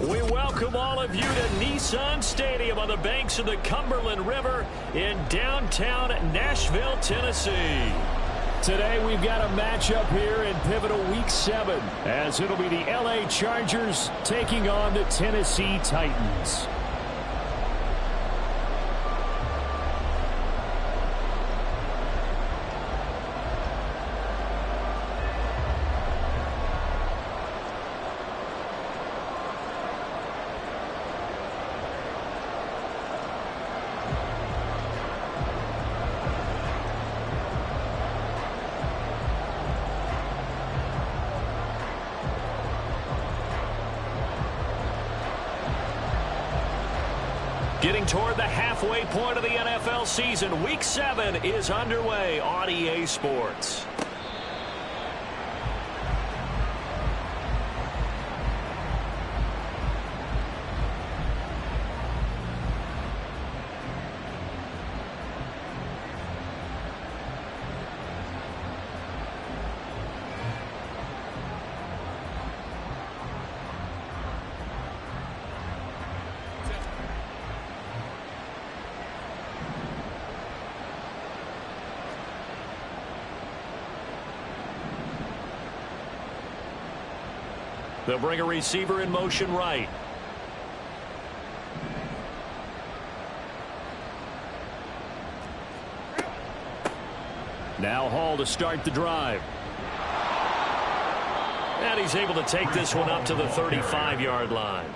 We welcome all of you to Nissan Stadium on the banks of the Cumberland River in downtown Nashville, Tennessee. Today we've got a matchup here in pivotal Week 7 as it'll be the LA Chargers taking on the Tennessee Titans. Getting toward the halfway point of the NFL season, Week 7 is underway on EA Sports. They'll bring a receiver in motion right. Now Hall to start the drive. And he's able to take this one up to the 35-yard line.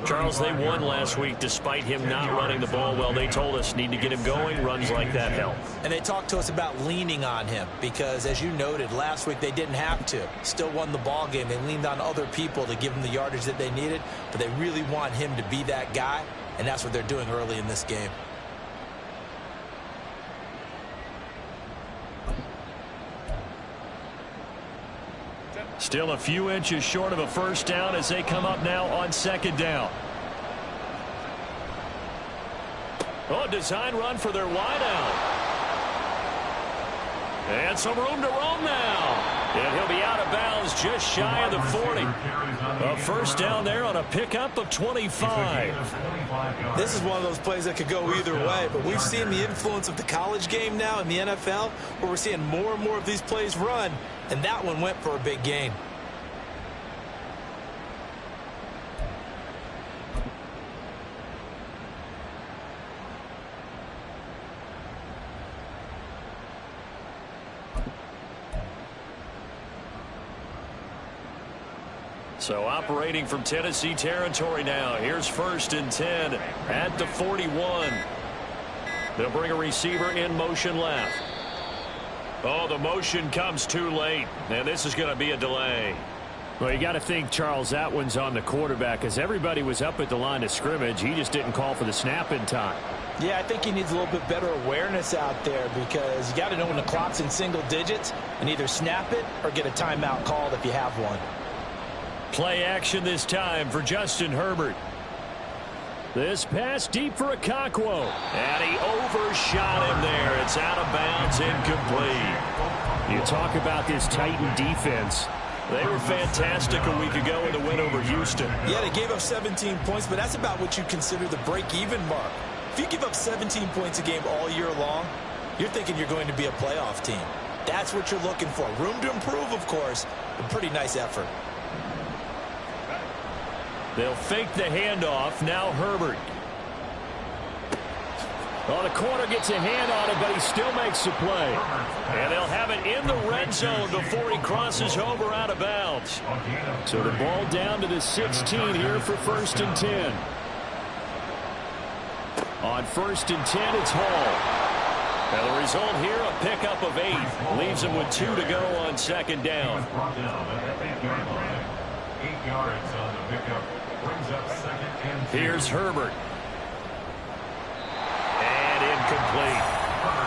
Charles, they won last week despite him not running the ball well. They told us need to get him going. Runs like that help. And they talked to us about leaning on him because, as you noted, last week they didn't have to. Still won the ball game. They leaned on other people to give them the yardage that they needed, but they really want him to be that guy, and that's what they're doing early in this game. Still a few inches short of a first down as they come up now on second down. Oh, design run for their wideout. And some room to roam now. And he'll be out of bounds just shy of the 40. A first down there on a pickup of 25. This is one of those plays that could go either way, but we've seen the influence of the college game now in the NFL, where we're seeing more and more of these plays run, and that one went for a big gain. So operating from Tennessee territory now. Here's 1st and 10 at the 41. They'll bring a receiver in motion left. Oh, the motion comes too late, and this is going to be a delay. Well, you got to think, Charles, that one's on the quarterback because everybody was up at the line of scrimmage. He just didn't call for the snap in time. Yeah, I think he needs a little bit better awareness out there because you got to know when the clock's in single digits and either snap it or get a timeout called if you have one. Play action this time for Justin Herbert. This pass deep for Okonkwo. And he overshot him there. It's out of bounds, incomplete. You talk about this Titan defense. They were fantastic a week ago in the win over Houston. Yeah, they gave up 17 points, but that's about what you consider the break-even mark. If you give up 17 points a game all year long, you're thinking you're going to be a playoff team. That's what you're looking for. Room to improve, of course, but pretty nice effort. They'll fake the handoff. Now Herbert. Well, the corner gets a hand on it, but he still makes the play. And they'll have it in the red zone before he crosses over out of bounds. So the ball down to the 16 here for 1st and 10. On 1st and 10, it's Hall. And the result here, a pickup of 8. Leaves him with 2 to go on second down. 8 yards on the pickup. Brings up 2nd and 10. Here's Herbert. And incomplete.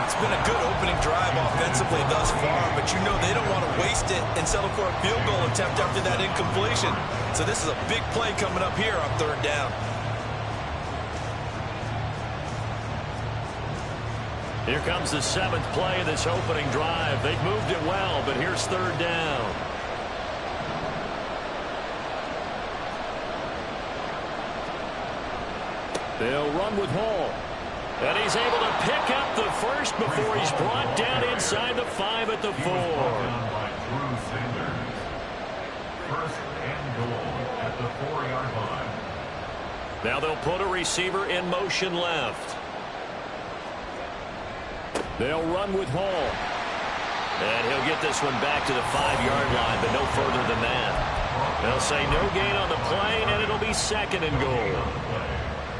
It's been a good opening drive offensively thus far, but you know they don't want to waste it and settle for a field goal attempt after that incompletion. So this is a big play coming up here on 3rd down. Here comes the 7th play of this opening drive. They've moved it well, but here's 3rd down. They'll run with Hall. And he's able to pick up the first before he's brought down inside the 5 at the 4. First and goal at the 4-yard line. Now they'll put a receiver in motion left. They'll run with Hall. And he'll get this one back to the 5-yard line, but no further than that. They'll say no gain on the play, and it'll be second and goal.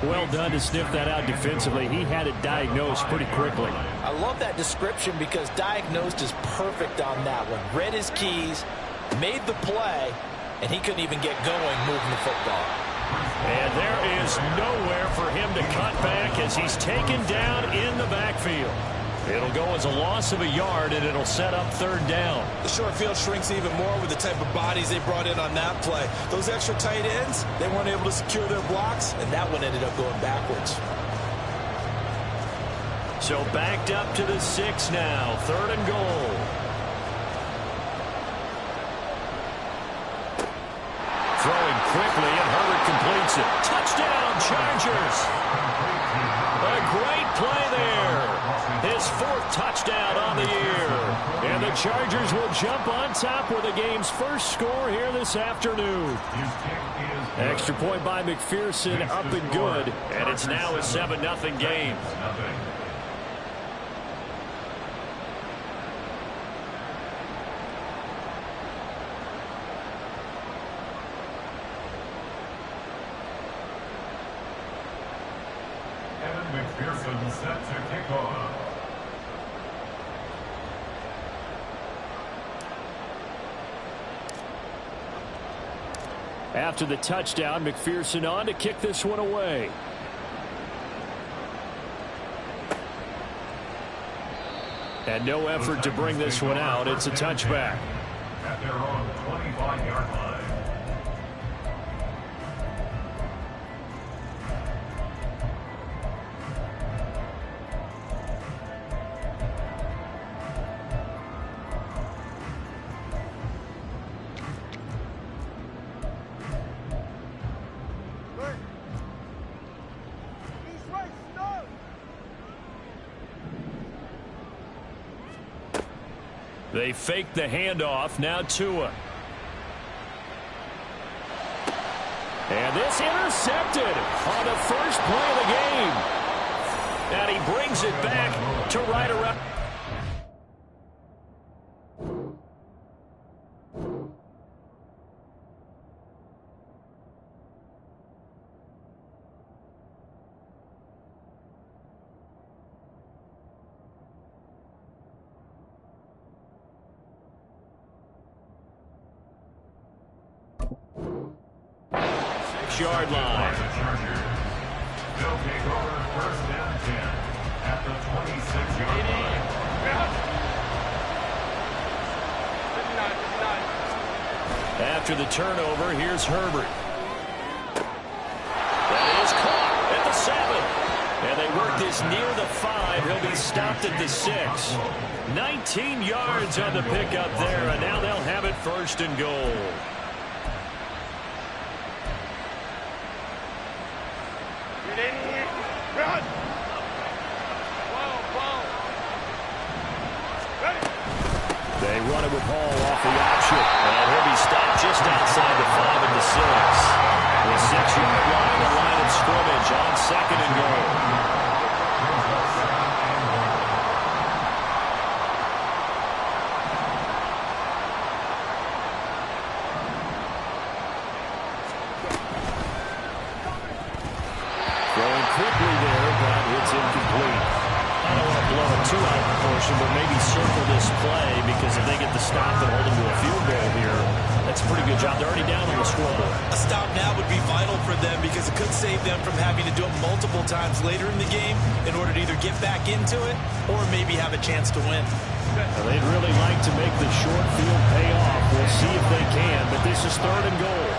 Well done to sniff that out defensively. He had it diagnosed pretty quickly. I love that description because diagnosed is perfect on that one. Read his keys, made the play, and he couldn't even get going moving the football. And there is nowhere for him to cut back as he's taken down in the backfield. It'll go as a loss of a yard, and it'll set up third down. The short field shrinks even more with the type of bodies they brought in on that play. Those extra tight ends, they weren't able to secure their blocks, and that one ended up going backwards. So backed up to the 6 now, third and goal. Throwing quickly, and Herbert completes it. Touchdown, Chargers! A great play there. His 4th touchdown on the year. And the Chargers will jump on top with the game's first score here this afternoon. Extra point by McPherson, up and good. And it's now a 7-0 game. McPherson set to kick off. After the touchdown, McPherson on to kick this one away. And no effort to bring this one out. It's a touchback. At their own 25-yard line. They fake the handoff. Now Tua. And this intercepted on the first play of the game. And he brings it back to right around. Yard line. They'll take over first and 10 at the 26-yard line. After the turnover, here's Herbert. That is caught at the 7. And they work this near the 5. He'll be stopped at the 6. 19 yards on the pickup there, and now they'll have it first and goal. They run it with Hall off the option. And he'll be stopped just outside the 5 and the 6. The 6-yard line, the line of scrimmage on second and goal. Throwing quickly there, but it's incomplete. I don't want to blow it too out of proportion, but maybe circle this play, because if they get the stop and hold them to a field goal here, that's a pretty good job. They're already down on the scoreboard. A stop now would be vital for them because it could save them from having to do it multiple times later in the game in order to either get back into it or maybe have a chance to win. Well, they'd really like to make the short field pay off. We'll see if they can, but this is third and goal.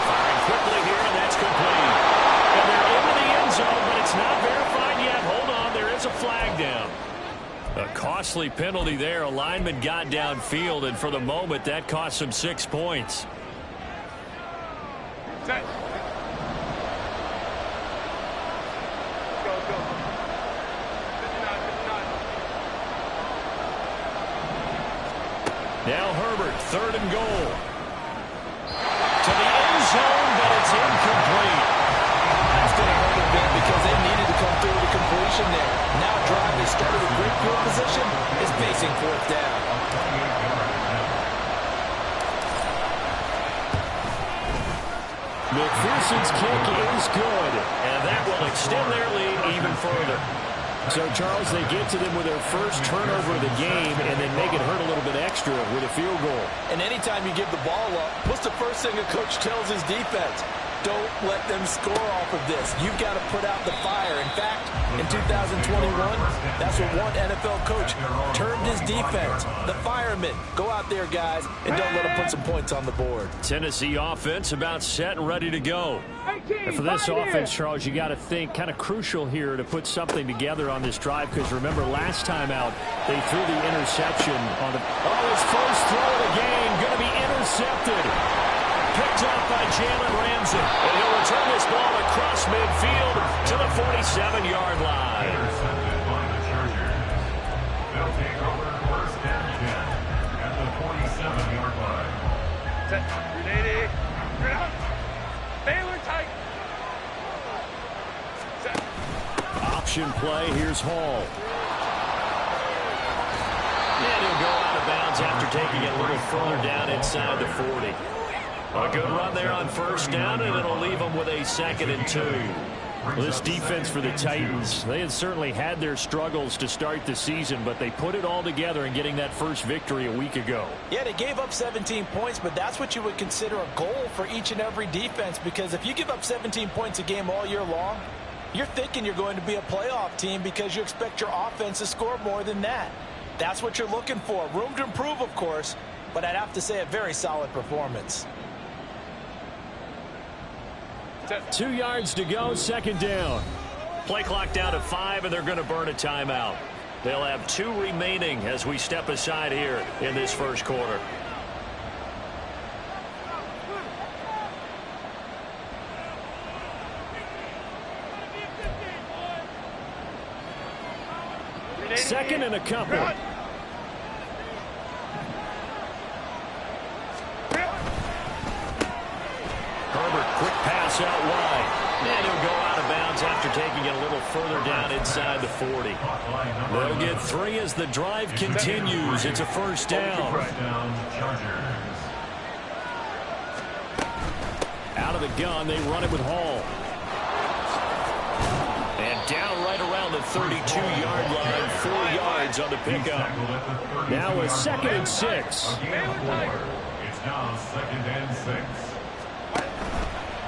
Firing quickly here, and that's complete. And they're into the end zone, but it's not verified yet. Hold on, there is a flag down. A costly penalty there. A lineman got downfield, and for the moment, that cost him 6 points. Set. Go, go. 59, 59. Now Herbert, 3rd and goal. To the end zone, but it's incomplete. That's going to hurt a bit because they needed to come through with a completion there. Now a drive that started with great field position is facing 4th down. McPherson's kick is good, and that will extend their lead even further. So, Charles, they get to them with their first turnover of the game and then make it hurt a little bit extra with a field goal. And anytime you give the ball up, what's the first thing a coach tells his defense? Don't let them score off of this. You've got to put out the fire. In fact, in 2021, that's what one NFL coach termed his defense, the firemen. Go out there, guys, and don't let them put some points on the board. Tennessee offense about set and ready to go. And for this offense, Charles, you got to think kind of crucial here to put something together on this drive because remember last time out they threw the interception on the his first throw of the game going to be intercepted. Picked up by Jalen Ramsey. And he'll return this ball across midfield to the 47-yard line. Intercepted by the Chargers. They'll take over 1st and 10 at the 47-yard line. Set. Grenade. Grenade. Baylor tight. Set. Option play. Here's Hall. And he'll go out of bounds after taking it a little further down inside the 40. A good run there on 1st down, and it'll leave them with a 2nd and 2. Well, this defense for the Titans, they had certainly had their struggles to start the season, but they put it all together in getting that first victory a week ago. Yeah, they gave up 17 points, but that's what you would consider a goal for each and every defense because if you give up 17 points a game all year long, you're thinking you're going to be a playoff team because you expect your offense to score more than that. That's what you're looking for. Room to improve, of course, but I'd have to say a very solid performance. 2 yards to go, 2nd down. Play clock down to 5, and they're going to burn a timeout. They'll have 2 remaining as we step aside here in this first quarter. Second and a couple. Herbert, quick pass out wide. And he'll go out of bounds after taking it a little further down inside the 40. They'll get 3 as the drive continues. It's a 1st down. Out of the gun, they run it with Hall. And down right around the 32-yard line, 4 yards on the pickup. Now a 2nd and 6. It's now 2nd and 6.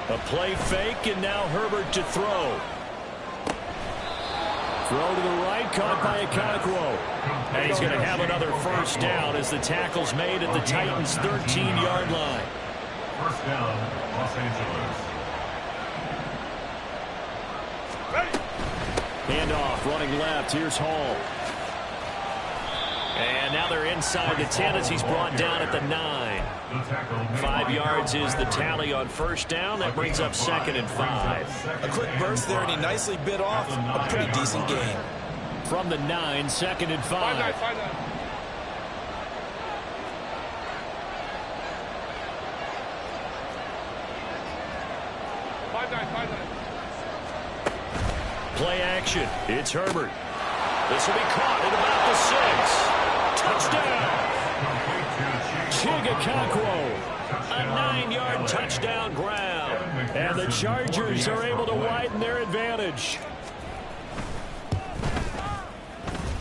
A play fake, and now Herbert to throw. Throw to the right, caught by Okonkwo. And he's going to have another 1st down as the tackle's made at the Titans' 13-yard line. 1st down, Los Angeles. Handoff, running left. Here's Hall. And now they're inside the 10 as he's brought down at the 9. 5 yards is the tally on 1st down. That brings up 2nd and 5. A quick burst there, and he nicely bit off a pretty decent game. From the 9, 2nd and 5. Play action. It's Herbert. This will be caught at about the 6. Touchdown. Chig Okonkwo. A 9-yard touchdown grab. And the Chargers are able to widen their advantage.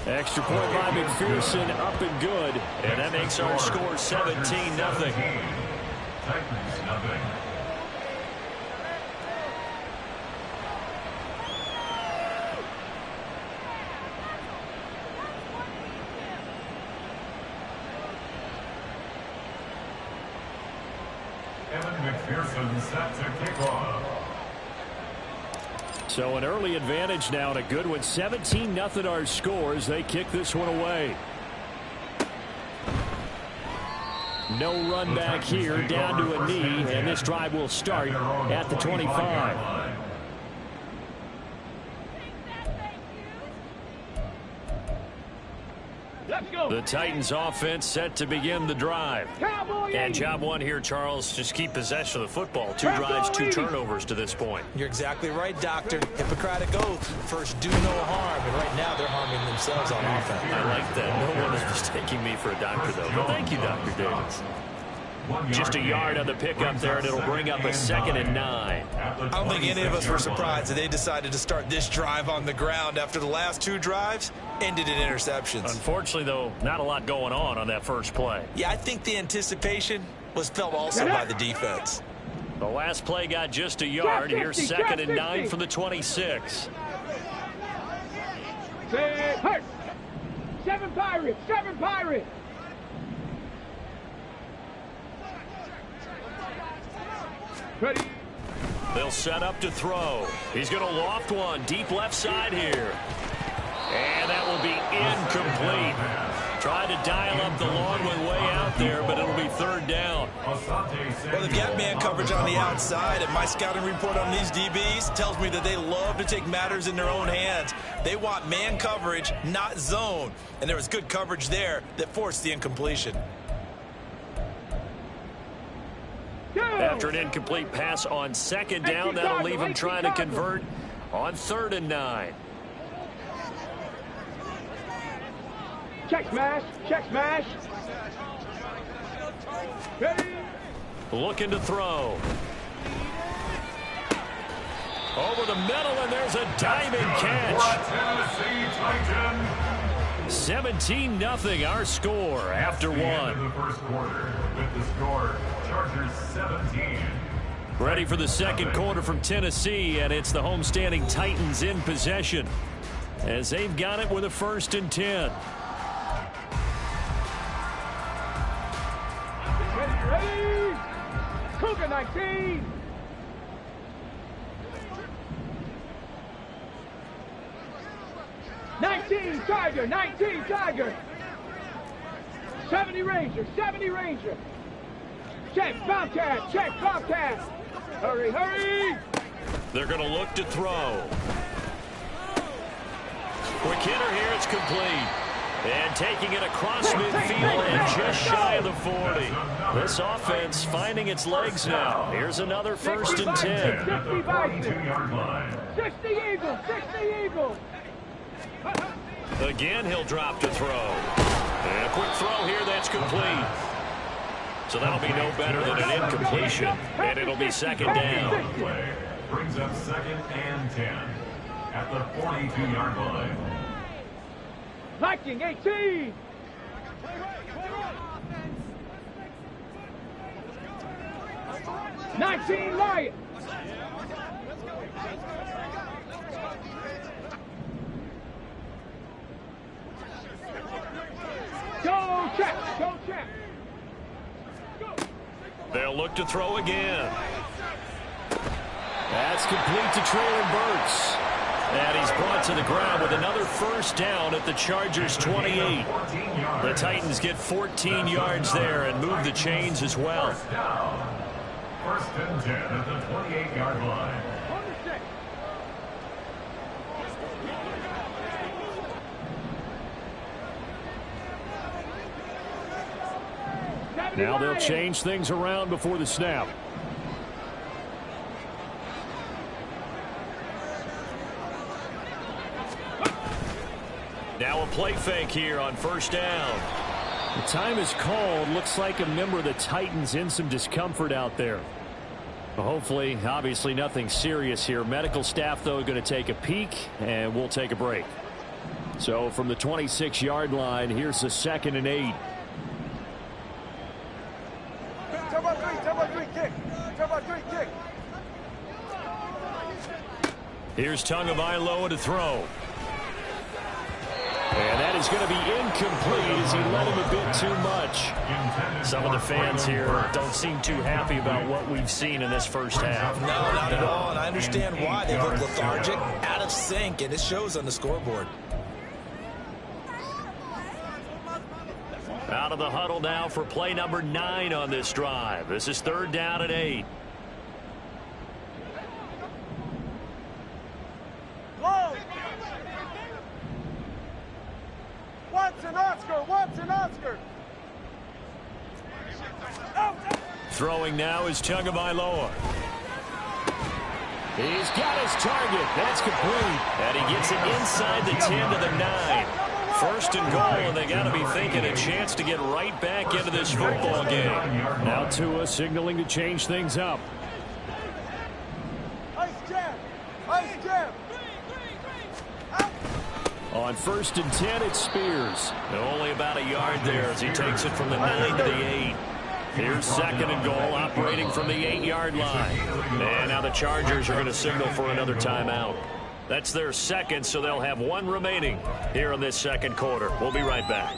Extra point by McPherson, up and good. And that makes our score 17-0. Titans, nothing. Evan McPherson set to kick off. So an early advantage now and a good one. 17-0 our scores. They kick this one away. No run back here, down to a knee, and this drive will start at the 25. Let's go. The Titans offense set to begin the drive. Cowboy. And job one here, Charles, just keep possession of the football. 2 drives, 2 turnovers to this point. You're exactly right, Doctor. Hippocratic oath. First, do no harm. And right now, they're harming themselves on offense. I like that. No one is mistaking me for a doctor, though. But thank you, Dr. Davis. Just a yard on the pickup there, and it'll bring up a 2nd and 9. I don't think any of us were surprised that they decided to start this drive on the ground after the last 2 drives ended in interceptions. Unfortunately, though, not a lot going on that first play. Yeah, I think the anticipation was felt also by the defense. The last play got just a yard. Here's 2nd and 9 from the 26. Hurt. 7 Pirates. 7 Pirates. Ready. They'll set up to throw. He's going to loft one deep left side here. And that will be incomplete. Tried to dial up the long one way out there, but it'll be 3rd down. Well, they've got man coverage on the outside, and my scouting report on these DBs tells me that they love to take matters in their own hands. They want man coverage, not zone. And there was good coverage there that forced the incompletion. After an incomplete pass on 2nd down, that'll leave him trying to convert on 3rd and 9. Check smash. Check smash. Ready. Looking to throw. Over the middle, and there's a diving catch. 17-0 our score after 1. The first quarter with the score, Chargers 17. Ready for the second quarter from Tennessee, and it's the homestanding Titans in possession as they've got it with a 1st and 10. Ready. Cougar 19. Tiger, 19 Tiger. 70 Ranger, 70 Ranger. Check Bobcat, check Bobcat. Hurry, hurry. They're going to look to throw. Quick hitter here, it's complete. And taking it across midfield and just shy of the 40. This offense finding its legs now. Here's another 1st and 10. 60 Bison. 60 Eagles, 60 Eagles. Again, he'll drop to throw. And a quick throw here, that's complete. So that'll be no better than an incompletion, and it'll be 2nd down. Play brings up 2nd and 10 at the 42-yard line. Viking 18. '19 Lions. Go check, go check. They'll look to throw again. That's complete to Traylon Burks. And he's brought to the ground with another 1st down at the Chargers 28. The Titans get 14 yards there and move the chains as well. 1st and 10 at the 28-yard line. Now they'll change things around before the snap. Now a play fake here on 1st down. The time is called. Looks like a member of the Titans in some discomfort out there. Well, hopefully, obviously nothing serious here. Medical staff, though, going to take a peek, and we'll take a break. So from the 26-yard line, here's the 2nd and 8. Here's Tagovailoa to throw. And that is going to be incomplete as he led him a bit too much. Some of the fans here don't seem too happy about what we've seen in this first half. No, not at all, and I understand why. They look lethargic, out of sync, and it shows on the scoreboard. Out of the huddle now for play number 9 on this drive. This is 3rd down and 8. Watson, Oscar. Throwing now is Tagovailoa. He's got his target. That's complete. And he gets it inside the 10 to the 9. 1st and goal, and they got to be thinking a chance to get right back into this football game. Now Tua signaling to change things up. Ice jam. On 1st and 10, it's Spears. Only about a yard there as he takes it from the 9 to the 8. Here's 2nd and goal, operating from the 8-yard line. And now the Chargers are going to signal for another timeout. That's their 2nd, so they'll have 1 remaining here in this 2nd quarter. We'll be right back.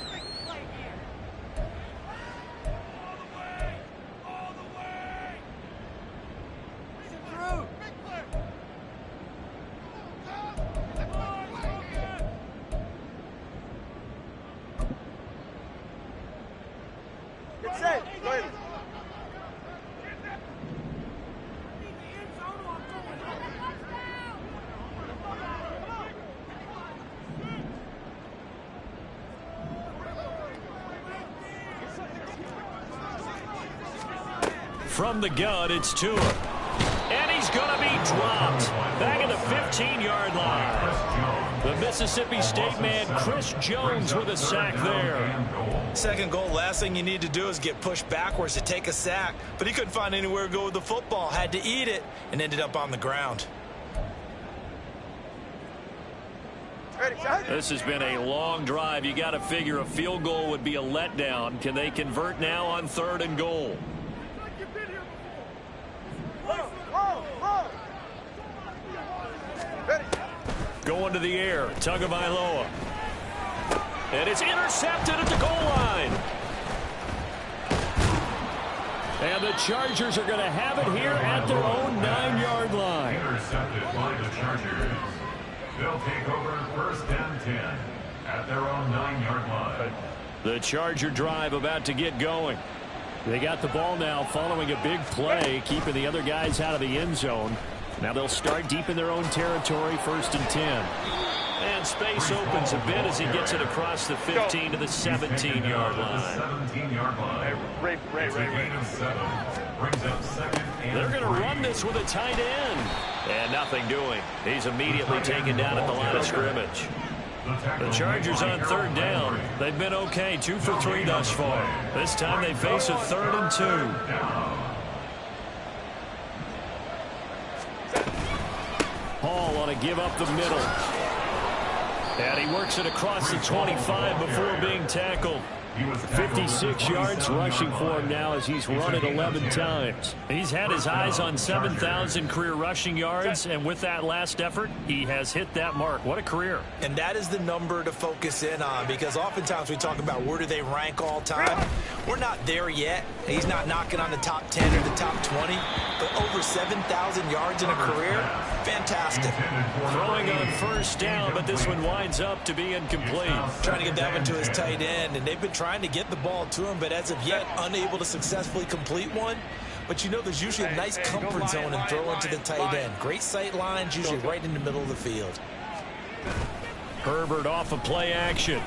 From the gun, it's Tua. And he's going to be dropped. Back at the 15-yard line. The Mississippi State man, Chris Jones, with a sack there. 2nd goal, last thing you need to do is get pushed backwards to take a sack. But he couldn't find anywhere to go with the football. Had to eat it and ended up on the ground. This has been a long drive. You got to figure a field goal would be a letdown. Can they convert now on 3rd and goal? Going to the air, Tagovailoa. And it's intercepted at the goal line. And the Chargers are going to have it here at their own 9-yard line. Intercepted by the Chargers. They'll take over 1st and 10 at their own 9-yard line. The Charger drive about to get going. They got the ball now following a big play, keeping the other guys out of the end zone. Now they'll start deep in their own territory, 1st and 10. And space opens a bit as he gets it across the 15 to the 17-yard line. 17-yard line. Ray. Brings up 2nd and They're going to run this with a tight end. And nothing doing. He's immediately taken down at the line of scrimmage. The Chargers on 3rd down. They've been okay, 2 for 3 thus far. This time they face a 3rd and 2. Hall on a give up the middle. And he works it across the 25 before being tackled. 56 yards rushing for him now as he's run it 11 times. He's had his eyes on 7,000 career rushing yards, and with that last effort, he has hit that mark. What a career. And that is the number to focus in on, because oftentimes we talk about where do they rank all time. We're not there yet. He's not knocking on the top 10 or the top 20, but over 7,000 yards in a career, fantastic. Throwing on 1st down, but this one winds up to be incomplete. Trying to get that one to his tight end, and they've been trying to get the ball to him, but as of yet, unable to successfully complete one. But you know there's usually a nice comfort zone in throwing to the tight end. Great sight lines, usually right in the middle of the field. Herbert off of play action.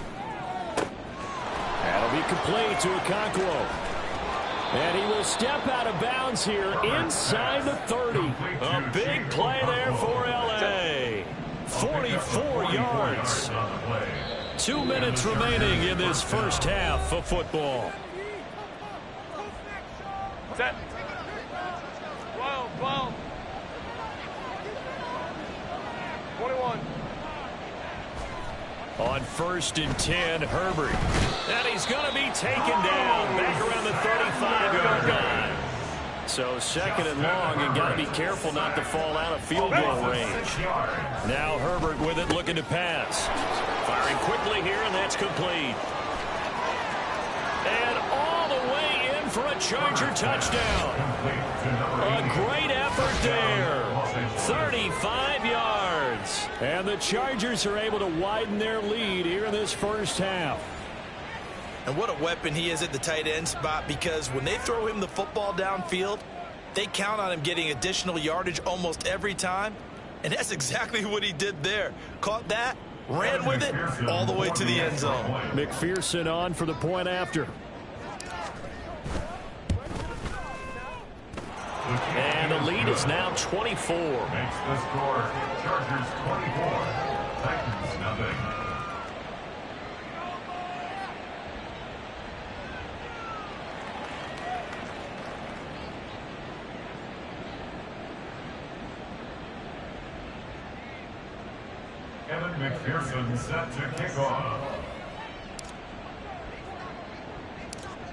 That'll be complete to Okonkwo. And he will step out of bounds here inside the 30. A big play there for L.A. 44 yards. 2 minutes remaining in this 1st half of football. Set. 12. 21. On 1st and 10, Herbert. And he's going to be taken down back around the 35-yard line. So 2nd and long, and got to be careful not to fall out of field goal range. Now Herbert with it, looking to pass. Firing quickly here, and that's complete. And all the way in for a Charger touchdown. A great effort there. 35 yards. And the Chargers are able to widen their lead here in this 1st half. And what a weapon he is at the tight end spot, because when they throw him the football downfield, they count on him getting additional yardage almost every time. And that's exactly what he did there. Caught that, ran with it all the way to the end zone. McPherson on for the point after. And the lead is now 24. Makes the score Chargers 24, Titans nothing. Kevin McPherson set to kick off.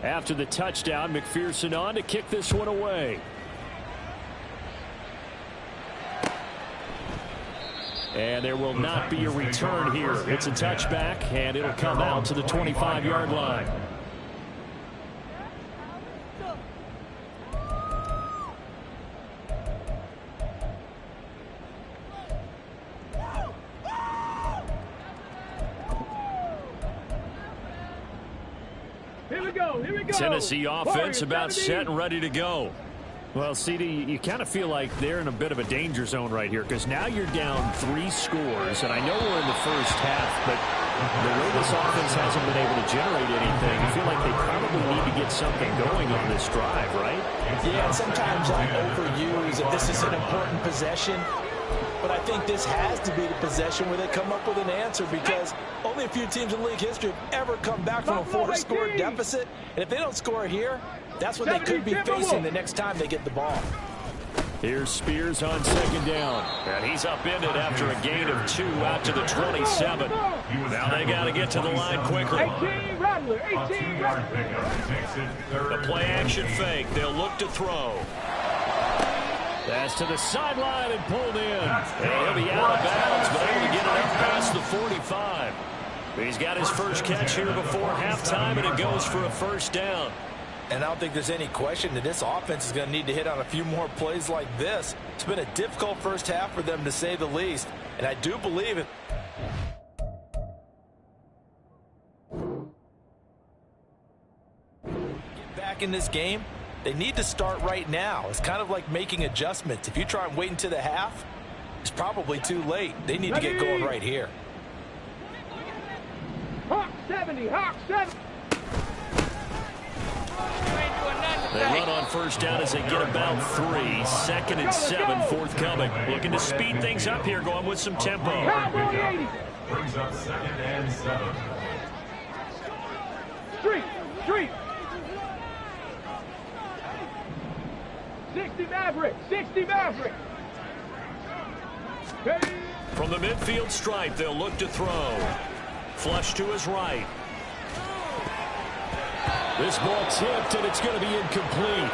After the touchdown, McPherson on to kick this one away. And there will not be a return here. It's a touchback, and it'll come out to the 25-yard line. Here we go. Tennessee offense about set and ready to go. Well, CD, you kind of feel like they're in a bit of a danger zone right here, because now you're down 3 scores, and I know we're in the first half, but the way this offense hasn't been able to generate anything, I feel like they probably need to get something going on this drive, right? Yeah, and sometimes I overuse if this is an important possession, but I think this has to be the possession where they come up with an answer, because only a few teams in league history have ever come back from a 4-score deficit, and if they don't score here, that's what they could be facing the next time they get the ball. Here's Spears on second down. And he's upended after a gain of 2 out to the 27. Now they got to get to the line quicker. 18 Rattler, 18 Rattler. The play action fake. They'll look to throw. That's to the sideline and pulled in. And he'll be out of bounds, but able to get it up past the 45. He's got his first catch here before halftime, and it goes for a first down. And I don't think there's any question that this offense is going to need to hit on a few more plays like this. It's been a difficult first half for them, to say the least. And I do believe it. Get back in this game, they need to start right now. It's kind of like making adjustments. If you try and wait until the half, it's probably too late. They need to get going right here. Hawk 70, Hawk 70. They run on first down as they get about 3. 2nd and 7 forthcoming. Looking to speed things up here, going with some tempo. Brings up 2nd and 7. Street. 60 Maverick. Hey. From the midfield stripe, they'll look to throw. Flush to his right. This ball tipped, and it's going to be incomplete.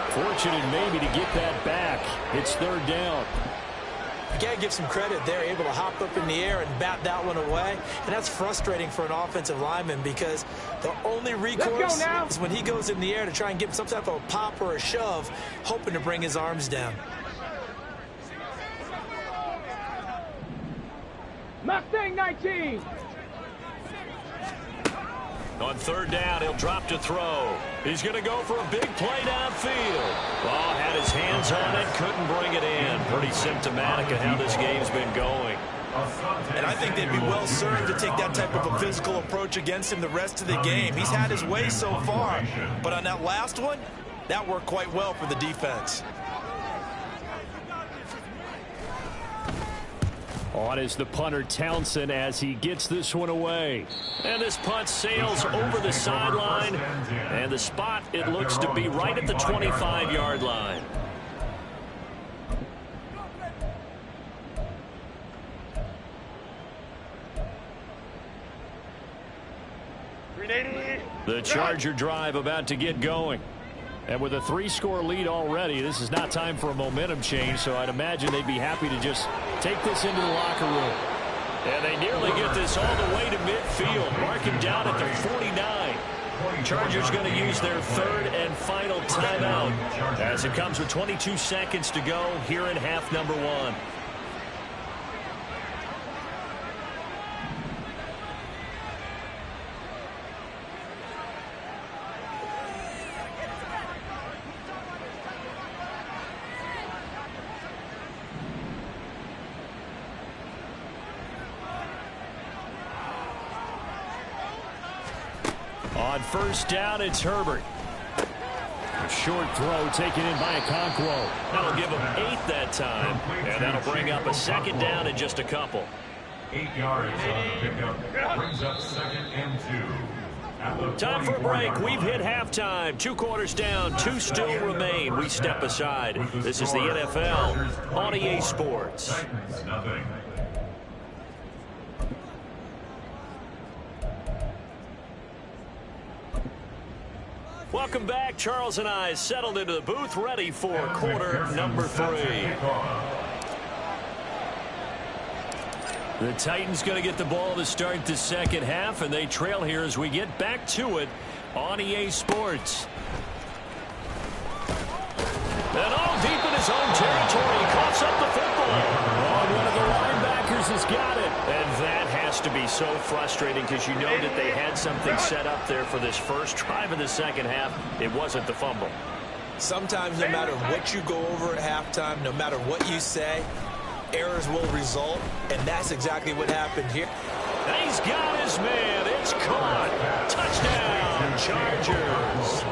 Fortunate maybe to get that back. It's 3rd down. You got to give some credit. They're able to hop up in the air and bat that one away. And that's frustrating for an offensive lineman, because the only recourse is when he goes in the air to try and give some type of a pop or a shove, hoping to bring his arms down. Mustang 19. On 3rd down, he'll drop to throw. He's going to go for a big play downfield. Ball had his hands on it, couldn't bring it in. Pretty symptomatic of how this game's been going. And I think they'd be well served to take that type of a physical approach against him the rest of the game. He's had his way so far, but on that last one, that worked quite well for the defense. On is the punter, Townsend, as he gets this one away. And this punt sails over the sideline. And the spot, it looks to be right at the 25-yard line. The Charger drive about to get going. And with a 3-score lead already, this is not time for a momentum change, so I'd imagine they'd be happy to just take this into the locker room. And they nearly get this all the way to midfield. Mark him down at the 49. Chargers going to use their 3rd and final timeout as it comes with 22 seconds to go here in half number 1. On first down, it's Herbert. A short throw taken in by Okonkwo. That'll give him 8 that time, and that'll bring up a second down in just a couple. 8 yards on the pickup. Brings up 2nd and 2. Time for a break. We've hit halftime. 2 quarters down. 2 still remain. We step aside. This is the NFL on EA Sports. Titans, nothing. Welcome back. Charles and I settled into the booth, ready for quarter number 3. The Titans going to get the ball to start the second half, and they trail here as we get back to it on EA Sports. And all deep in his own territory, he coughs up the football. Oh, one of the linebackers has got it. And that has to be so frustrating because you know that they had something set up there for this first drive of the second half. It wasn't the fumble. Sometimes no matter what you go over at halftime, no matter what you say, errors will result, and that's exactly what happened here. And he's got his man. It's caught. Touchdown, Chargers.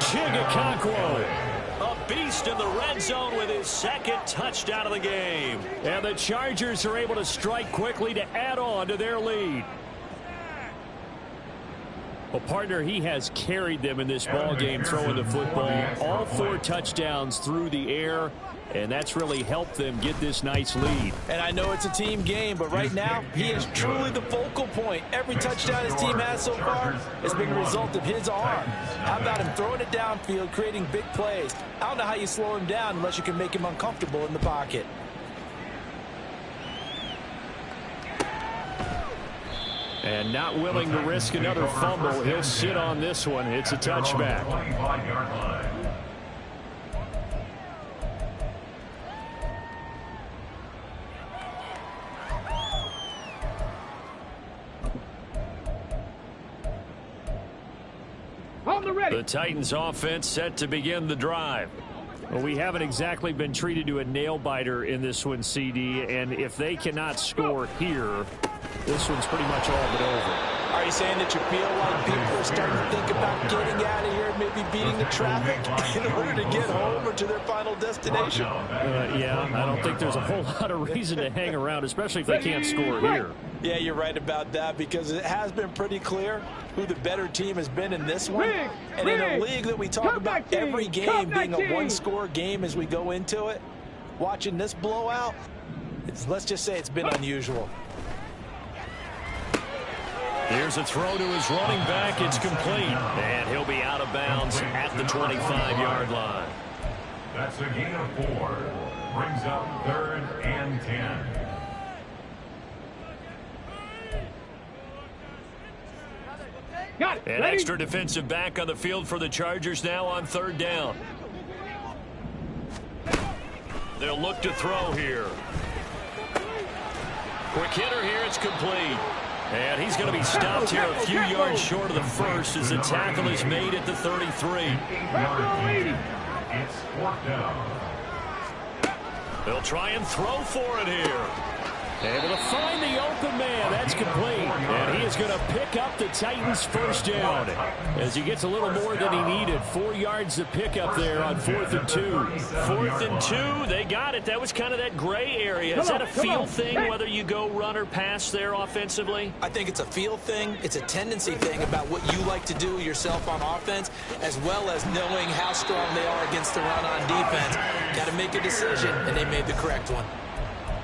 Chig Okonkwo. A beast in the red zone with his second touchdown of the game. And the Chargers are able to strike quickly to add on to their lead. Well, partner, he has carried them in this ball game throwing the football. All 4 touchdowns through the air, and that's really helped them get this nice lead. And I know it's a team game, but right now, he is truly the focal point. Every touchdown his team has so far has been a result of his arm. How about him throwing it downfield, creating big plays? I don't know how you slow him down unless you can make him uncomfortable in the pocket. And not willing to risk another fumble, he'll sit on this one. It's a touchback. 25-yard line. The Titans offense set to begin the drive. Well, we haven't exactly been treated to a nail-biter in this one, CD, and if they cannot score here, this one's pretty much all but over. Are you saying that you feel like people are starting to think about getting out of here, maybe beating the traffic in order to get home or to their final destination? Yeah, I don't think there's a whole lot of reason to hang around, especially if they can't score here. Yeah, you're right about that because it has been pretty clear who the better team has been in this one. And in a league that we talk about every game being a one-score game as we go into it, watching this blowout, let's just say it's been unusual. Here's a throw to his running back. It's complete. And he'll be out of bounds at the 25-yard line. That's a gain of 4. Brings up 3rd and 10. Got it. An extra defensive back on the field for the Chargers now on 3rd down. They'll look to throw here. Quick hitter here. It's complete. And he's going to be stopped here a few yards short of the first as the tackle is made at the 33. It's 4th down. They'll try and throw for it here. Able to find the open man. That's complete. And he is going to pick up the Titans' first down as he gets a little more than he needed. 4 yards to pick up there on 4th and 2. 4th and 2. They got it. That was kind of that gray area. Is that a feel thing, whether you go run or pass there offensively? I think it's a feel thing. It's a tendency thing about what you like to do yourself on offense, as well as knowing how strong they are against the run on defense. Got to make a decision, and they made the correct one.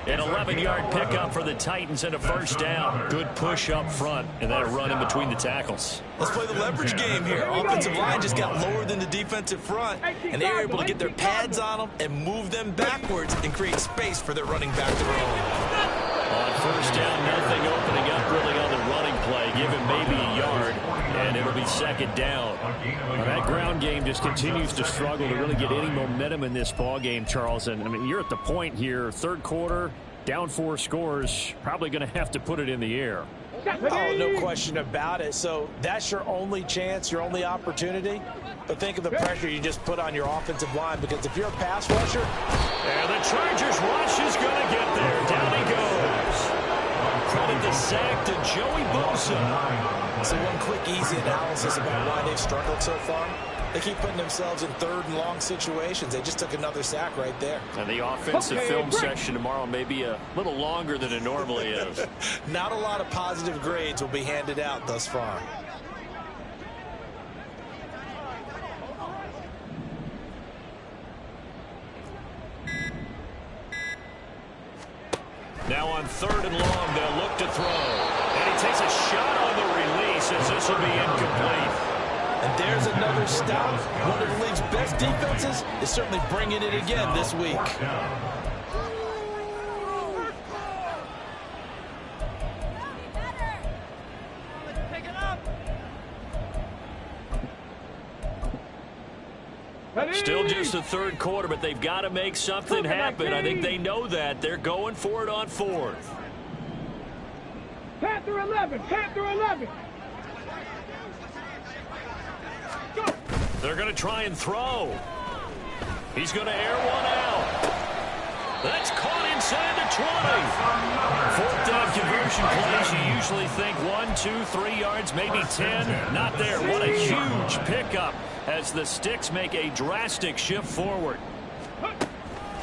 An 11-yard pickup for the Titans and a first down. Good push up front, and then a run in between the tackles. Let's play the leverage game here. Offensive line just got lower than the defensive front, and they were able to get their pads on them and move them backwards and create space for their running back to roll. On first down, nothing opening up really on the running play. Give him maybe a yard, and it'll be 2nd down. Well, that ground game just continues to struggle to really get any momentum in this ball game, Charles. And I mean, you're at the point here, 3rd quarter, down 4 scores, probably going to have to put it in the air. Oh, no question about it. So that's your only chance, your only opportunity. But think of the pressure you just put on your offensive line, because if you're a pass rusher. And the Chargers rush is going to get there. Down he goes. credit the sack to Joey Bosa. So one quick, easy analysis about why they've struggled so far. They keep putting themselves in third and long situations. They just took another sack right there. And the offensive film session tomorrow may be a little longer than it normally is. Not a lot of positive grades will be handed out thus far. Now on 3rd and long, they'll look to throw. And he takes a shot on the release as this will be incomplete. And there's another stop. One of the league's best defenses is certainly bringing it again this week. Still just the third quarter, but they've got to make something happen. I think they know that. They're going for it on 4th. Panther 11, Panther 11. Go. They're going to try and throw. He's going to air one out. That's caught inside the 20. 4th down conversion plays. You usually think 1, 2, 3 yards, maybe 10. Not there. What a huge pickup as the Sticks make a drastic shift forward.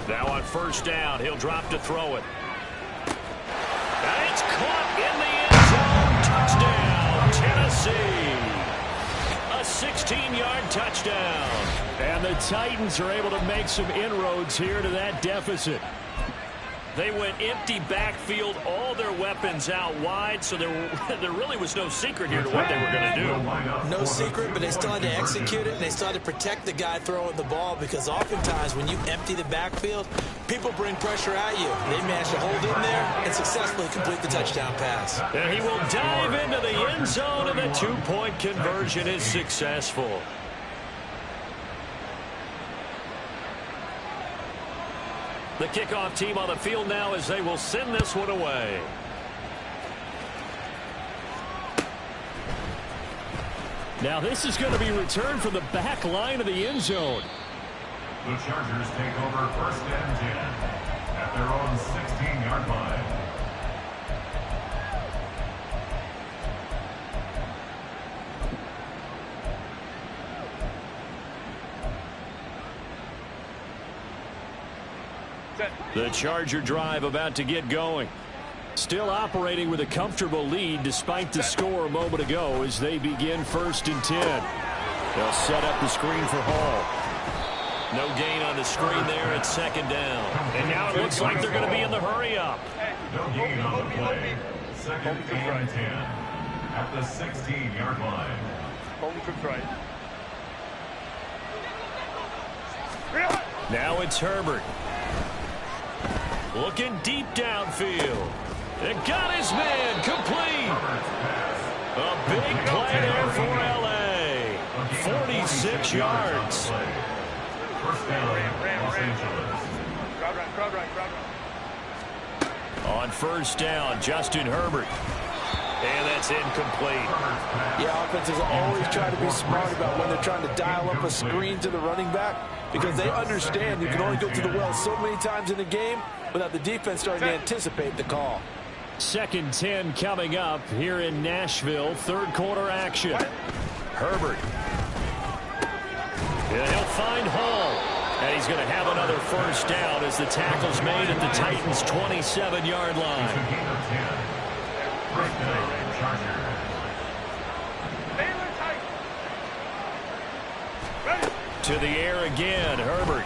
Now on 1st down, he'll drop to throw it. And it's caught in the end zone. Touchdown, Tennessee. A 16-yard touchdown. And the Titans are able to make some inroads here to that deficit. They went empty backfield, all their weapons out wide, so there really was no secret here to what they were going to do. No secret, but they still had to execute it, and they still had to protect the guy throwing the ball, because oftentimes when you empty the backfield, people bring pressure at you. They managed to hold in there and successfully complete the touchdown pass. And he will dive into the end zone, and the 2-point conversion is successful. The kickoff team on the field now as they will send this one away. Now this is going to be returned from the back line of the end zone. The Chargers take over 1st and 10 at their own 16-yard line. The Charger drive about to get going. Still operating with a comfortable lead despite the score a moment ago as they begin 1st and 10. They'll set up the screen for Hall. No gain on the screen there at 2nd down. And now it looks like they're going to be in the hurry up. No gain on the play. 2nd and 10 at the 16-yard line. Now it's Herbert. Looking deep downfield. And got his man complete. A big play there for L.A. 46 yards. 1st down, Los Angeles. On 1st down, Justin Herbert. And that's incomplete. Yeah, offenses always try to be smart about when they're trying to dial up a screen to the running back, because they understand you can only go to the well so many times in the game without the defense starting to anticipate the call. 2nd 10 coming up here in Nashville. 3rd quarter action. Herbert. And he'll find Hall. And he's going to have another 1st down as the tackle's made at the Titans' 27-yard line. To the air again, Herbert.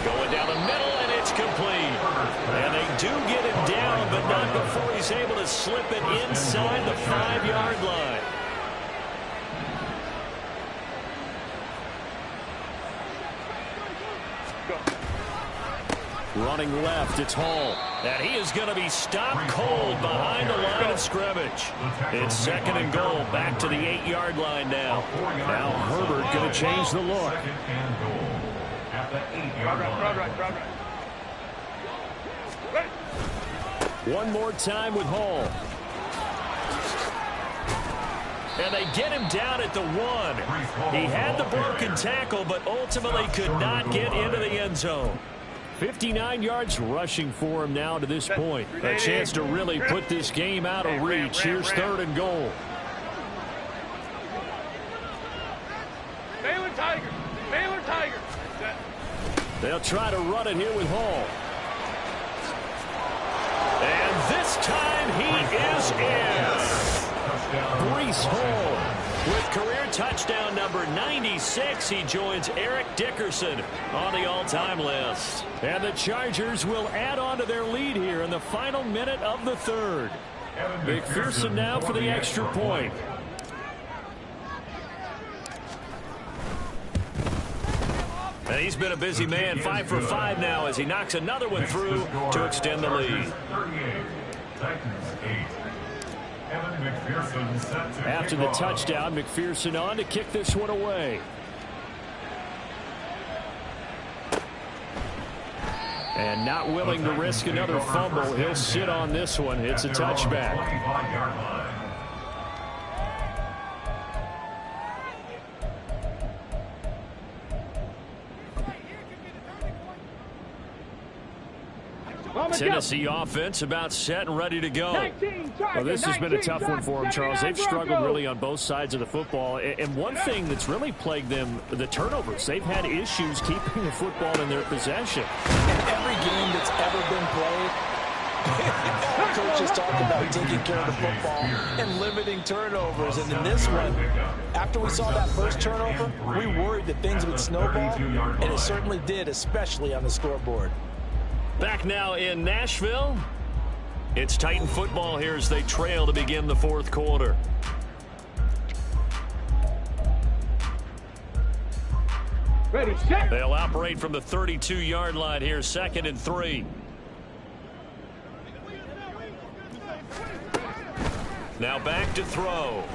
Going down the middle, and it's complete. And they do get him down, but not before he's able to slip it inside the 5-yard line. Running left, it's Hall. And he is going to be stopped cold behind the line of scrimmage. It's 2nd and goal, back to the 8-yard line now. Now Herbert going to change the look. 2nd and goal at the 8-yard line. One more time with Hall. And they get him down at the 1. He had the broken tackle, but ultimately could not get into the end zone. 59 yards rushing for him now to this point. A chance to really put this game out of reach. Here's 3rd and goal. Baylor Tigers. Baylor Tigers. They'll try to run it here with Hall. And this time he is in. Breece Hall. With career touchdown number 96, he joins Eric Dickerson on the all-time list. And the Chargers will add on to their lead here in the final minute of the 3rd. McPherson now for the extra point. And he's been a busy man, 5 for 5 now as he knocks another one through to extend the lead. After the touchdown, McPherson on to kick this one away. And not willing to risk another fumble, he'll sit on this one. It's a touchback. Tennessee offense about set and ready to go. Well, this has been a tough one for them, Charles. They've struggled really on both sides of the football. And one thing that's really plagued them, the turnovers. They've had issues keeping the football in their possession. In every game that's ever been played, all coaches talk about taking care of the football and limiting turnovers. And in this one, after we saw that first turnover, we worried that things would snowball, and it certainly did, especially on the scoreboard. Back now in Nashville. It's Titan football here as they trail to begin the 4th quarter. Ready, set. They'll operate from the 32-yard line here, 2nd and 3. Now back to throw.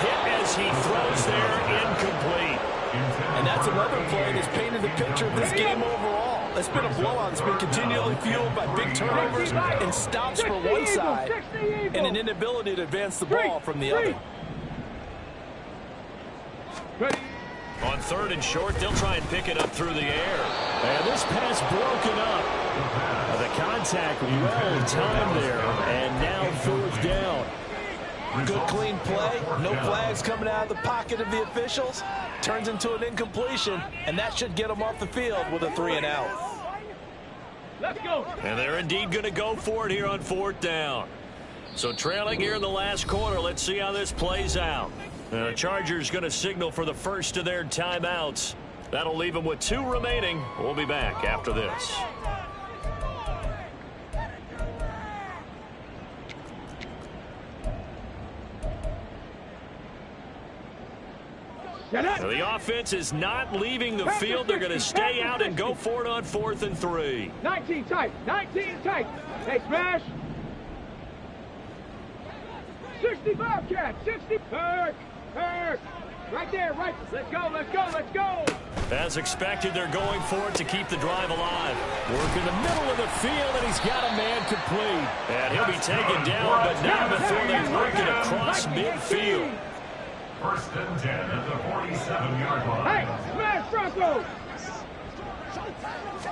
Hit as he throws there, incomplete. And that's another play that's painted the picture of this game overall. It's been a blowout. It's been continually fueled by big turnovers and stops for one side and an inability to advance the ball from the other. On 3rd and short, they'll try and pick it up through the air. And this pass broken up. The contact well timed there, and now 4th down. Good clean play. No flags coming out of the pocket of the officials. Turns into an incompletion, and that should get them off the field with a 3 and out. Let's go. And they're indeed going to go for it here on 4th down. So trailing here in the last quarter, let's see how this plays out. The Chargers going to signal for the first of their timeouts. That'll leave them with 2 remaining. We'll be back after this. The offense is not leaving the field. They're going to stay out and go for it on 4th and 3. 19 tight. 19 tight. Hey, smash. 60 Bobcat. 60. Hurt. Right there. Right. Let's go. Let's go. Let's go. As expected, they're going for it to keep the drive alive. Work in the middle of the field, and he's got a man complete. And he'll be taken down, but not before they work it across midfield. 1st and 10 at the 47-yard line. Hey, smash Bronco.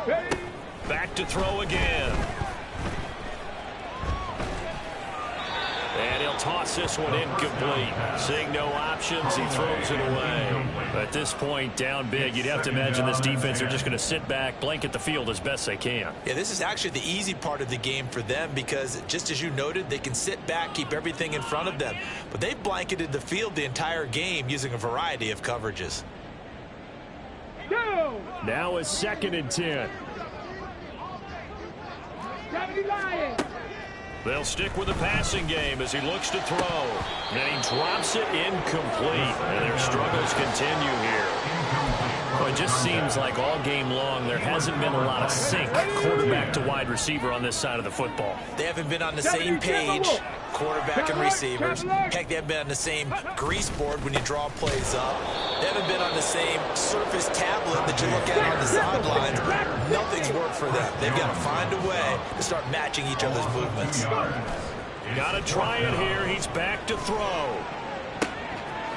Hey. Back to throw again. And he'll toss this one incomplete. Seeing no options, he throws it away. At this point, down big, you'd have to imagine this defense are just going to sit back, blanket the field as best they can. Yeah, this is actually the easy part of the game for them because, just as you noted, they can sit back, keep everything in front of them. But they've blanketed the field the entire game using a variety of coverages. Now it's 2nd and 10. 70 Lions. They'll stick with the passing game as he looks to throw. And he drops it incomplete. And their struggles continue here. Well, it just seems like all game long there hasn't been a lot of sync quarterback to wide receiver on this side of the football. They haven't been on the same page, quarterback and receivers. Heck, they haven't been on the same grease board when you draw plays up. They haven't been on the same surface tablet that you look at on the sidelines. Nothing's worked for them. They've got to find a way to start matching each other's movements. Got to try it here. He's back to throw.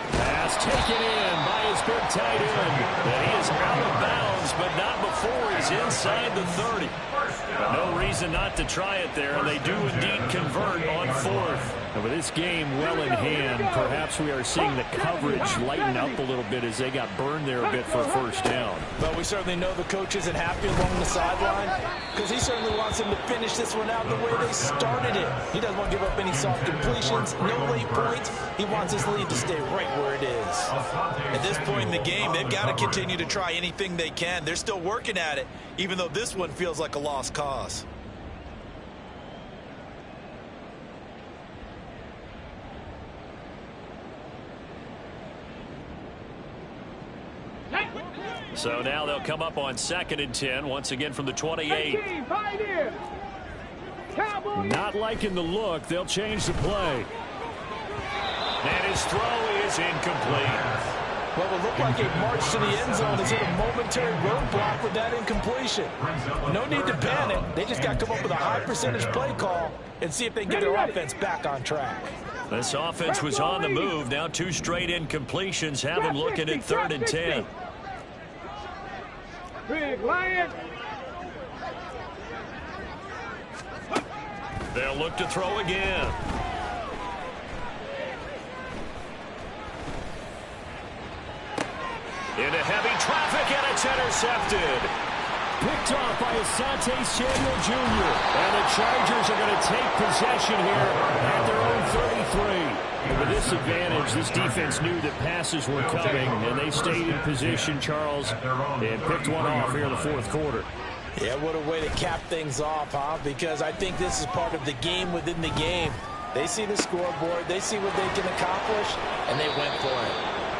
Pass taken in by his big tight end. And he is out of bounds, but not before 4. He's inside the 30. But no reason not to try it there, and they do indeed convert on 4th. And with this game well in hand, perhaps we are seeing the coverage lighten up a little bit as they got burned there a bit for first down. But we certainly know the coach isn't happy along the sideline because he certainly wants them to finish this one out the way they started it. He doesn't want to give up any soft completions, no late points. He wants his lead to stay right where it is. At this point in the game, they've got to continue to try anything they can. They're still working at it, even though this one feels like a lost cause. So now they'll come up on 2nd and 10, once again from the 28. Not liking the look. They'll change the play. And his throw is incomplete. Well, it looked like a march to the end zone has hit a momentary roadblock with that incompletion. No need to panic. They just got to come up with a high percentage play call and see if they can get their offense back on track. This offense was on the move. Now 2 straight incompletions have them looking at 3rd and 10. Big Lion. They'll look to throw again. Into heavy traffic, and it's intercepted. Picked off by Asante Samuel Jr. And the Chargers are going to take possession here at their own 33. And with this advantage, this defense knew that passes were coming, and they stayed in position, Charles, and picked one off here in the 4th quarter. Yeah, what a way to cap things off, huh? Because I think this is part of the game within the game. They see the scoreboard, they see what they can accomplish, and they went for it.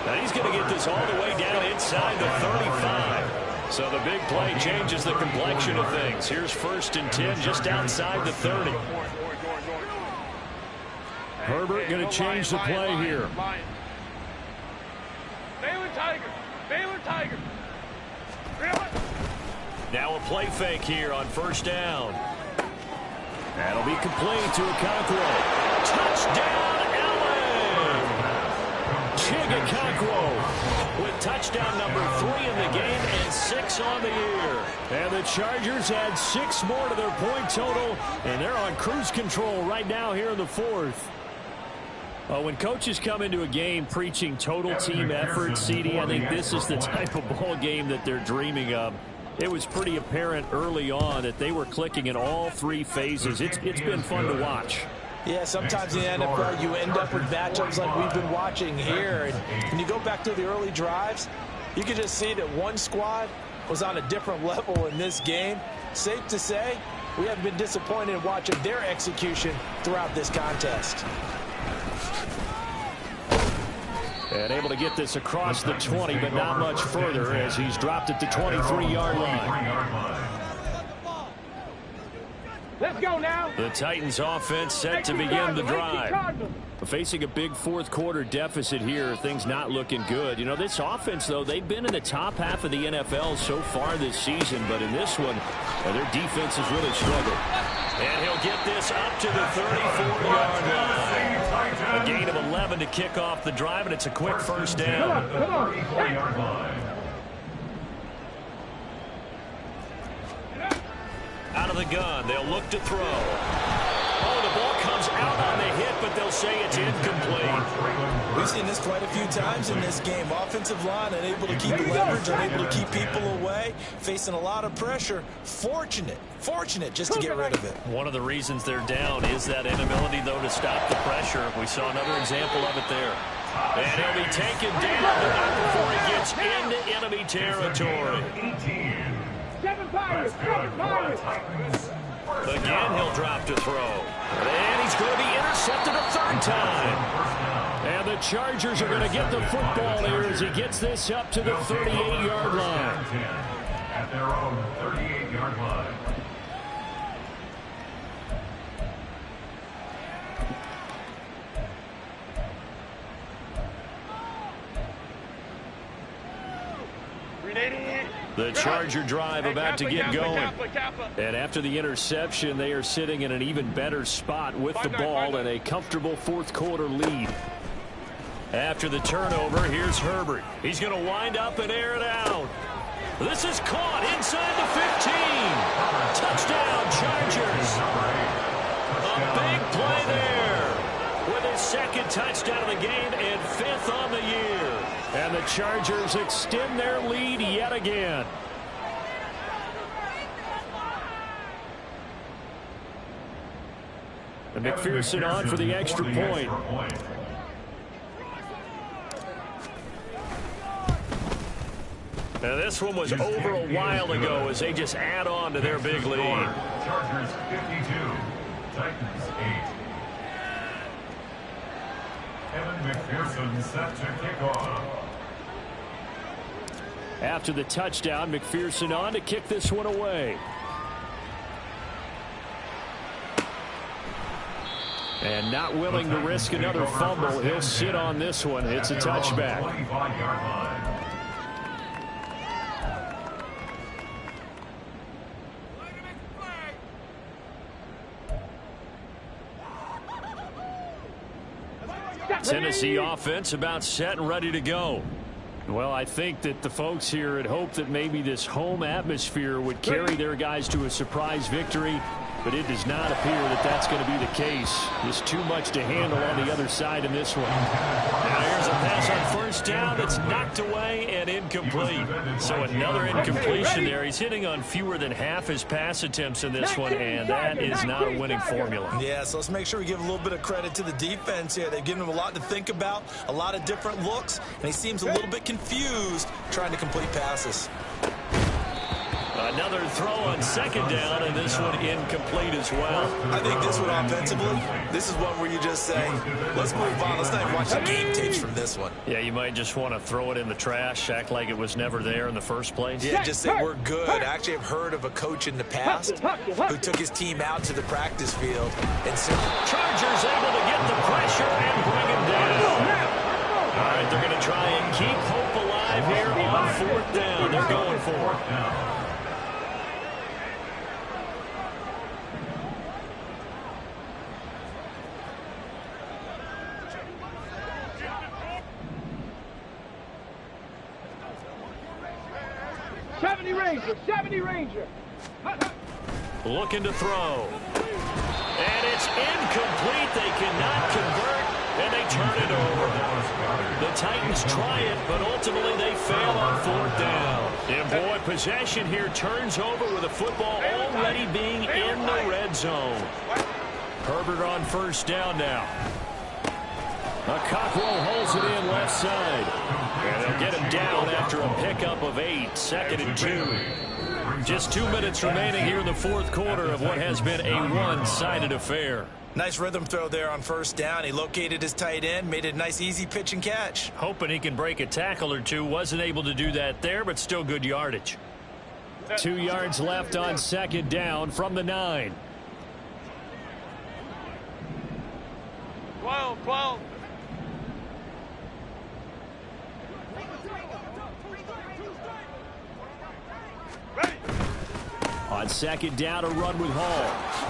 Now he's going to get this all the way down inside the 35. So the big play changes the complexion of things. Here's 1st and 10 just outside the 30. Herbert going to change the play here. Baylor Tiger. Baylor Tiger. Now a play fake here on 1st down. That'll be complete to Okonkwo. Touchdown, Allen! Chig with touchdown number 3 in the game and 6 on the year. And the Chargers add 6 more to their point total, and they're on cruise control right now here in the 4th. When coaches come into a game preaching total team effort, CD, I think this is the type of ball game that they're dreaming of. It was pretty apparent early on that they were clicking in all 3 phases. It's been fun to watch. Yeah, sometimes in the NFL you end up with matchups like we've been watching here. And when you go back to the early drives, you can just see that one squad was on a different level in this game. Safe to say, we haven't been disappointed in watching their execution throughout this contest. And able to get this across the 20, but not much further as he's dropped at the 23-yard line. Let's go now. The Titans offense set to begin the drive. Facing a big 4th quarter deficit here, things not looking good. You know, this offense, though, they've been in the top half of the NFL so far this season, but in this one, their defense has really struggled. And he'll get this up to the 34-yard line. A gain of 11 to kick off the drive, and it's a quick 1st down. Come on. Out of the gun, they'll look to throw. Oh, the ball comes out on the hit, but they'll say it's incomplete. We've seen this quite a few times in this game. Offensive line unable to keep leverage, unable to keep people away, facing a lot of pressure. Fortunate just to get rid of it. One of the reasons they're down is that inability, though, to stop the pressure. We saw another example of it there. And he'll be taken down, but not before he gets into enemy territory. 7 Pirates. 7 Pirates. Again, he'll drop to throw. And he's going to be intercepted a 3rd time. And the Chargers are going to get the football here as he gets this up to the 38-yard line. At their own 38-yard line. The Charger drive about to get going. And after the interception, they are sitting in an even better spot with the ball and a comfortable 4th quarter lead. After the turnover, here's Herbert. He's going to wind up and air it out. This is caught inside the 15. Touchdown, Chargers. A big play there with his second touchdown of the game and 5th on the year. And the Chargers extend their lead yet again. And McPherson on for the extra point. Now this one was over a while ago as they just add on to their big lead. Chargers 52, Titans 8. Evan McPherson set to kick off. After the touchdown, McPherson on to kick this one away. And not willing to risk another fumble. He'll sit on this one. It's a touchback. 25-yard line. Tennessee offense about set and ready to go. Well, I think that the folks here had hoped that maybe this home atmosphere would carry their guys to a surprise victory, but it does not appear that that's going to be the case. Just too much to handle on the other side in this one. Now here's a pass on first down that's knocked away and incomplete. So another incompletion there. He's hitting on fewer than half his pass attempts in this one, and that is not a winning formula. Yeah, so let's make sure we give a little bit of credit to the defense here. They've given him a lot to think about, a lot of different looks, and he seems a little bit confused trying to complete passes. Another throw on second down, and this one incomplete as well. I think this one offensively, this is one where you just say, let's move on. Let's not even watch the game tapes from this one. Yeah, you might just want to throw it in the trash, act like it was never there in the first place. Yeah, just say we're good. Actually, I've heard of a coach in the past who took his team out to the practice field and said, Chargers able to get the pressure and bring him down. All right, they're going to try and keep hope alive here on fourth down. They're going for it. '70 Ranger. Looking to throw. And it's incomplete. They cannot convert, and they turn it over. The Titans try it, but ultimately they fail on fourth down. And boy, possession here turns over with the football already being in the red zone. Herbert on first down now. Cockrell holds it in left side. And they'll get him down after a pickup of 8, 2nd and 2. Just 2 minutes remaining here in the fourth quarter of what has been a one-sided affair. nice rhythm throw there on first down. He located his tight end, made it a nice easy pitch and catch. Hoping he can break a tackle or two. Wasn't able to do that there, but still good yardage. 2 yards left on second down from the 9. 12. On second down, a run with Hall.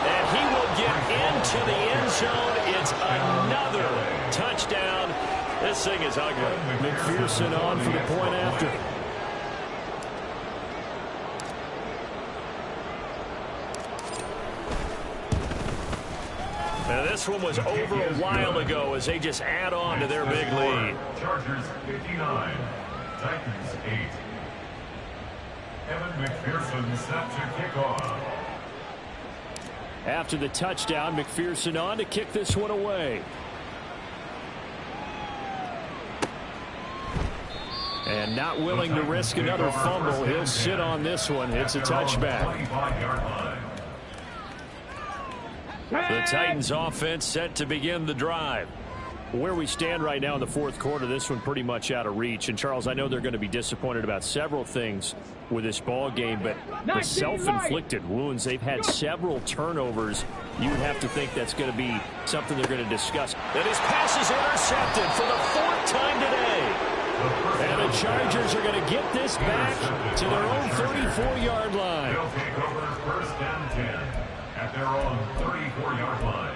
And he will get into the end zone. It's another touchdown. This thing is ugly. McPherson on for the point after. Now this one was over a while ago as they just add on to their big lead. Chargers 59, Titans 8. Evan McPherson set to kick off. After the touchdown, McPherson on to kick this one away. And not willing to risk another fumble. He'll sit on this one. It's a touchback. 25-yard line. The Titans offense set to begin the drive. Where we stand right now in the fourth quarter, this one pretty much out of reach. And, Charles, I know they're going to be disappointed about several things with this ball game, but the self-inflicted wounds, they've had several turnovers. You would have to think that's going to be something they're going to discuss. And his pass is intercepted for the 4th time today. And the Chargers are going to get this back to their own 34-yard line. They'll take over first and 10 at their own 34-yard line.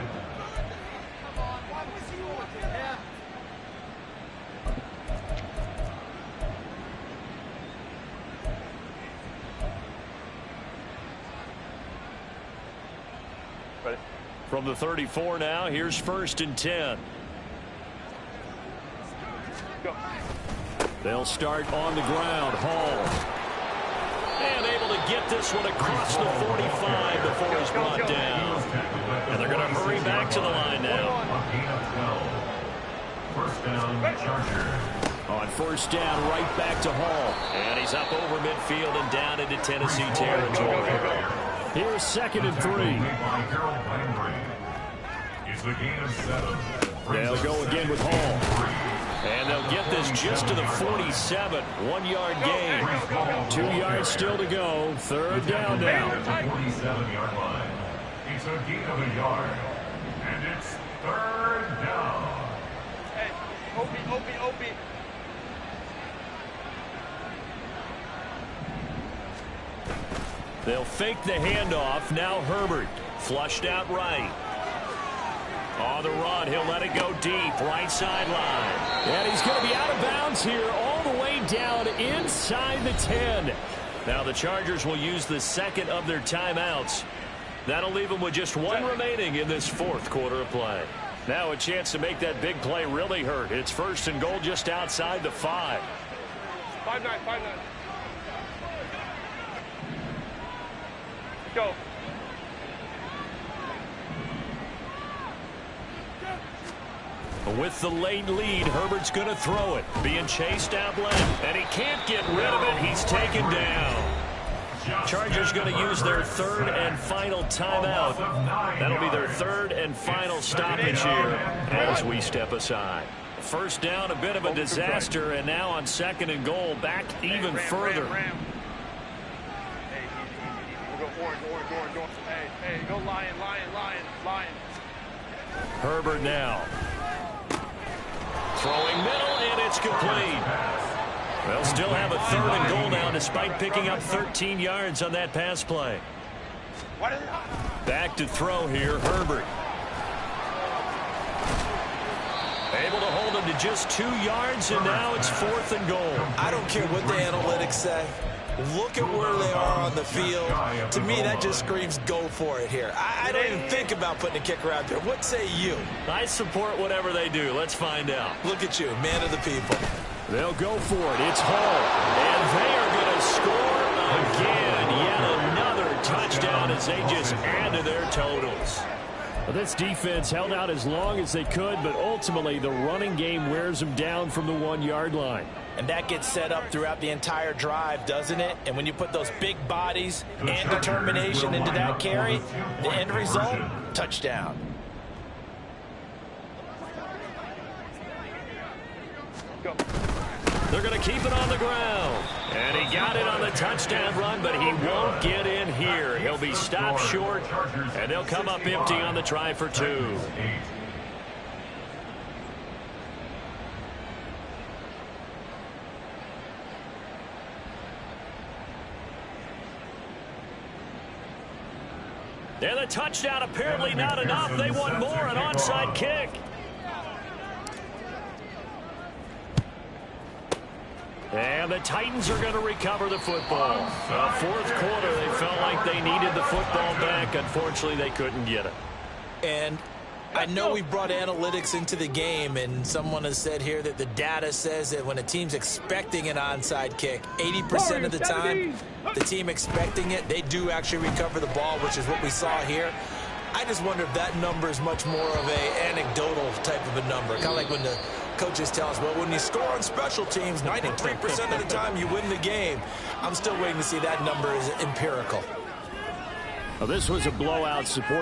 From the 34 now, here's 1st and 10. Go. They'll start on the ground. Hall. And able to get this one across the 45 before he's brought down. And they're going to hurry back to the line now. First down, Chargers. On 1st down, right back to Hall. And he's up over midfield and down into Tennessee territory. Here's 2nd and 3. It's a gain of 7. They'll go again with Hall. And they'll get this just to the 47. 1-yard gain. 2 yards still to go. 3rd down now. 47-yard line. It's a gain of a yard. And it's 3rd down. Hey, Opie. They'll fake the handoff. Now Herbert. Flushed out right. On the run, he'll let it go deep. Right sideline. And he's going to be out of bounds here all the way down inside the 10. Now the Chargers will use the 2nd of their timeouts. That'll leave them with just 1 remaining in this 4th quarter of play. Now a chance to make that big play really hurt. It's 1st and goal just outside the 5. 5-9. Go. With the late lead, Herbert's going to throw it. Being chased out left, and he can't get rid of it. He's taken down. Chargers going to use their 3rd and final timeout. That'll be their 3rd and final stoppage here as we step aside. 1st down, a bit of a disaster, and now on 2nd and goal, back even further. Hey, we'll go orange. Hey, go lion. Herbert now. Throwing middle, and it's complete. They'll still have a 3rd and goal now despite picking up 13 yards on that pass play. Back to throw here, Herbert. Able to hold him to just 2 yards, and now it's 4th and goal. I don't care what the analytics say. Look at where they are on the field. To me, that just screams go for it here. I don't even think about putting a kicker out there. What say you? I support whatever they do. Let's find out. Look at you, man of the people. They'll go for it. It's Hall. And they are going to score again. Yet another touchdown as they just add to their totals. Well, this defense held out as long as they could, but ultimately the running game wears them down from the 1-yard line. And that gets set up throughout the entire drive, doesn't it? And when you put those big bodies and determination into that carry, the end result, touchdown. Go. They're going to keep it on the ground. And he got it on the touchdown run, but he won't get in here. He'll be stopped short, and they'll come up empty on the try for 2. And the touchdown apparently not enough. They want more, an onside kick. And the Titans are going to recover the football. 4th quarter, they felt like they needed the football back. Unfortunately, they couldn't get it. And I know we brought analytics into the game, and someone has said here that the data says that when a team's expecting an onside kick, 80% of the time, the team expecting it, they do actually recover the ball, which is what we saw here. I just wonder if that number is much more of a anecdotal type of a number. Kind of like when the coaches tell us, well, when you score on special teams, 93% of the time you win the game. I'm still waiting to see that number is empirical. Well, this was a blowout supported